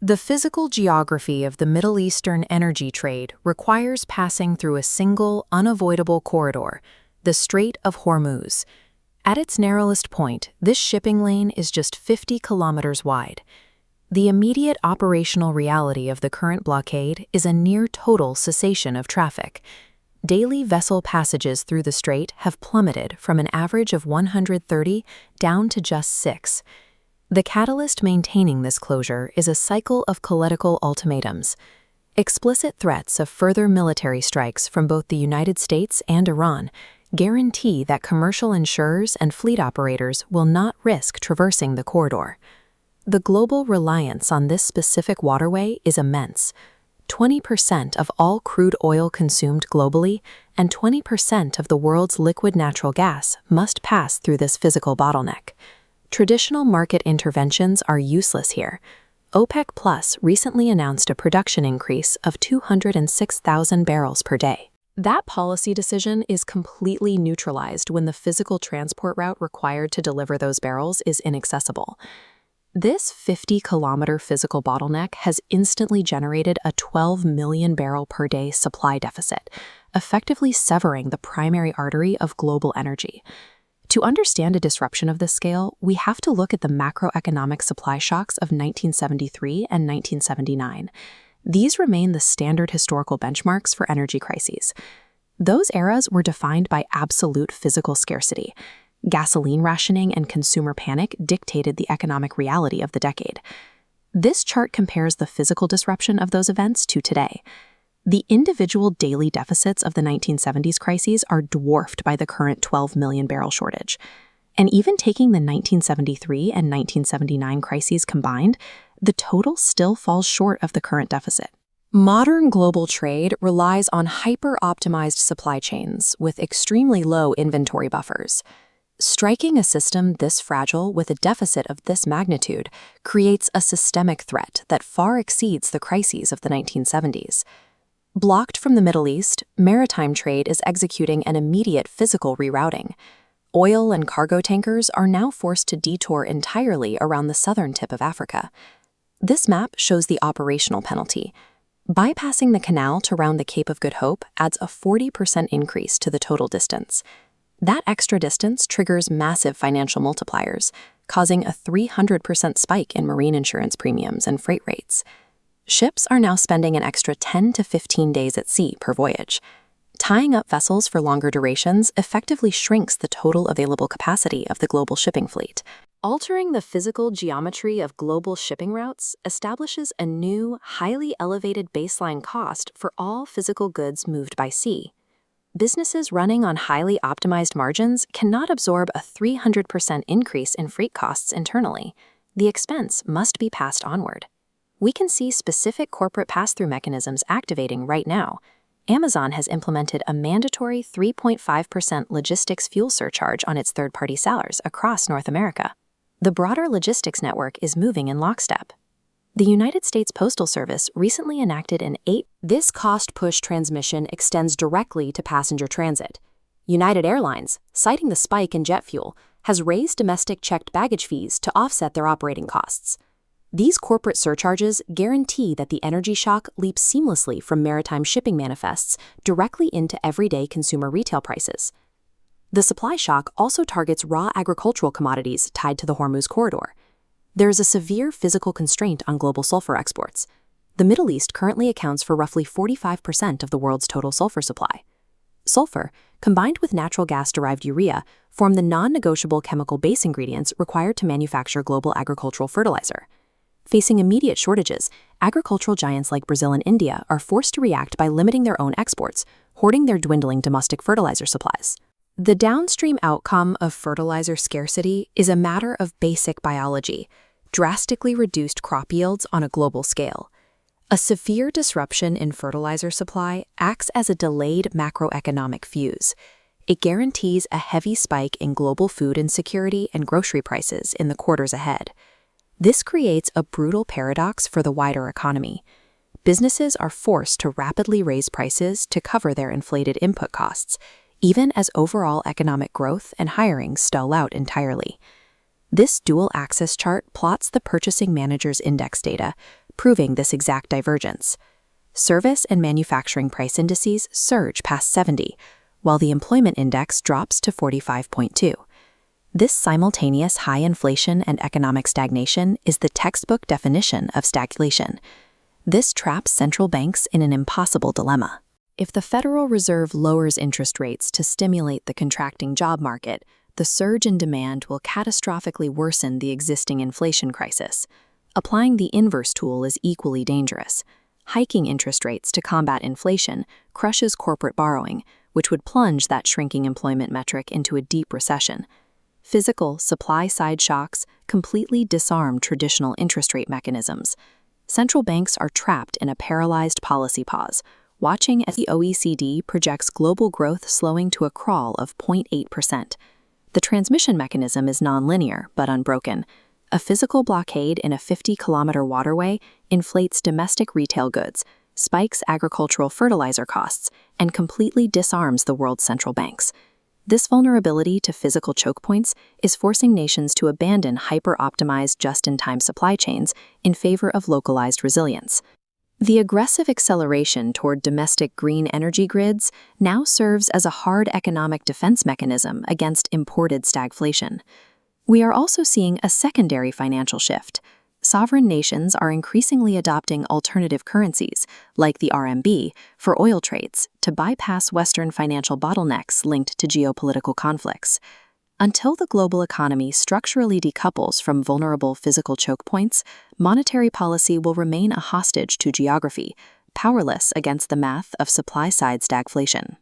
The physical geography of the Middle Eastern energy trade requires passing through a single, unavoidable corridor, the Strait of Hormuz. At its narrowest point, this shipping lane is just 50 kilometers wide. The immediate operational reality of the current blockade is a near-total cessation of traffic. Daily vessel passages through the strait have plummeted from an average of 130 down to just 6. The catalyst maintaining this closure is a cycle of political ultimatums. Explicit threats of further military strikes from both the United States and Iran guarantee that commercial insurers and fleet operators will not risk traversing the corridor. The global reliance on this specific waterway is immense. 20% of all crude oil consumed globally and 20% of the world's liquid natural gas must pass through this physical bottleneck. Traditional market interventions are useless here. OPEC Plus recently announced a production increase of 206,000 barrels per day. That policy decision is completely neutralized when the physical transport route required to deliver those barrels is inaccessible. This 50-kilometer physical bottleneck has instantly generated a 12 million barrel per day supply deficit, effectively severing the primary artery of global energy. To understand a disruption of this scale, we have to look at the macroeconomic supply shocks of 1973 and 1979. These remain the standard historical benchmarks for energy crises. Those eras were defined by absolute physical scarcity. Gasoline rationing and consumer panic dictated the economic reality of the decade. This chart compares the physical disruption of those events to today. The individual daily deficits of the 1970s crises are dwarfed by the current 12 million barrel shortage. And even taking the 1973 and 1979 crises combined, the total still falls short of the current deficit. Modern global trade relies on hyper-optimized supply chains with extremely low inventory buffers. Striking a system this fragile with a deficit of this magnitude creates a systemic threat that far exceeds the crises of the 1970s. Blocked from the Middle East, maritime trade is executing an immediate physical rerouting. Oil and cargo tankers are now forced to detour entirely around the southern tip of Africa. This map shows the operational penalty. Bypassing the canal to round the Cape of Good Hope adds a 40% increase to the total distance. That extra distance triggers massive financial multipliers, causing a 300% spike in marine insurance premiums and freight rates. Ships are now spending an extra 10 to 15 days at sea per voyage. Tying up vessels for longer durations effectively shrinks the total available capacity of the global shipping fleet. Altering the physical geometry of global shipping routes establishes a new, highly elevated baseline cost for all physical goods moved by sea. Businesses running on highly optimized margins cannot absorb a 300% increase in freight costs internally. The expense must be passed onward. We can see specific corporate pass-through mechanisms activating right now. Amazon has implemented a mandatory 3.5% logistics fuel surcharge on its third-party sellers across North America. The broader logistics network is moving in lockstep. The United States Postal Service recently enacted an 8. This cost-push transmission extends directly to passenger transit. United Airlines, citing the spike in jet fuel, has raised domestic checked baggage fees to offset their operating costs. These corporate surcharges guarantee that the energy shock leaps seamlessly from maritime shipping manifests directly into everyday consumer retail prices. The supply shock also targets raw agricultural commodities tied to the Hormuz corridor. There is a severe physical constraint on global sulfur exports. The Middle East currently accounts for roughly 45% of the world's total sulfur supply. Sulfur, combined with natural gas-derived urea, form the non-negotiable chemical base ingredients required to manufacture global agricultural fertilizer. Facing immediate shortages, agricultural giants like Brazil and India are forced to react by limiting their own exports, hoarding their dwindling domestic fertilizer supplies. The downstream outcome of fertilizer scarcity is a matter of basic biology, drastically reduced crop yields on a global scale. A severe disruption in fertilizer supply acts as a delayed macroeconomic fuse. It guarantees a heavy spike in global food insecurity and grocery prices in the quarters ahead. This creates a brutal paradox for the wider economy. Businesses are forced to rapidly raise prices to cover their inflated input costs, even as overall economic growth and hiring stall out entirely. This dual-axis chart plots the Purchasing Managers Index data, proving this exact divergence. Service and manufacturing price indices surge past 70, while the employment index drops to 45.2. This simultaneous high inflation and economic stagnation is the textbook definition of stagflation. This traps central banks in an impossible dilemma. If the Federal Reserve lowers interest rates to stimulate the contracting job market, the surge in demand will catastrophically worsen the existing inflation crisis. Applying the inverse tool is equally dangerous. Hiking interest rates to combat inflation crushes corporate borrowing, which would plunge that shrinking employment metric into a deep recession. Physical supply-side shocks completely disarm traditional interest rate mechanisms. Central banks are trapped in a paralyzed policy pause, watching as the OECD projects global growth slowing to a crawl of 0.8%. The transmission mechanism is nonlinear but unbroken. A physical blockade in a 50-kilometer waterway inflates domestic retail goods, spikes agricultural fertilizer costs, and completely disarms the world's central banks. This vulnerability to physical choke points is forcing nations to abandon hyper-optimized just-in-time supply chains in favor of localized resilience. The aggressive acceleration toward domestic green energy grids now serves as a hard economic defense mechanism against imported stagflation. We are also seeing a secondary financial shift. Sovereign nations are increasingly adopting alternative currencies, like the RMB, for oil trades to bypass Western financial bottlenecks linked to geopolitical conflicts. Until the global economy structurally decouples from vulnerable physical choke points, monetary policy will remain a hostage to geography, powerless against the math of supply-side stagflation.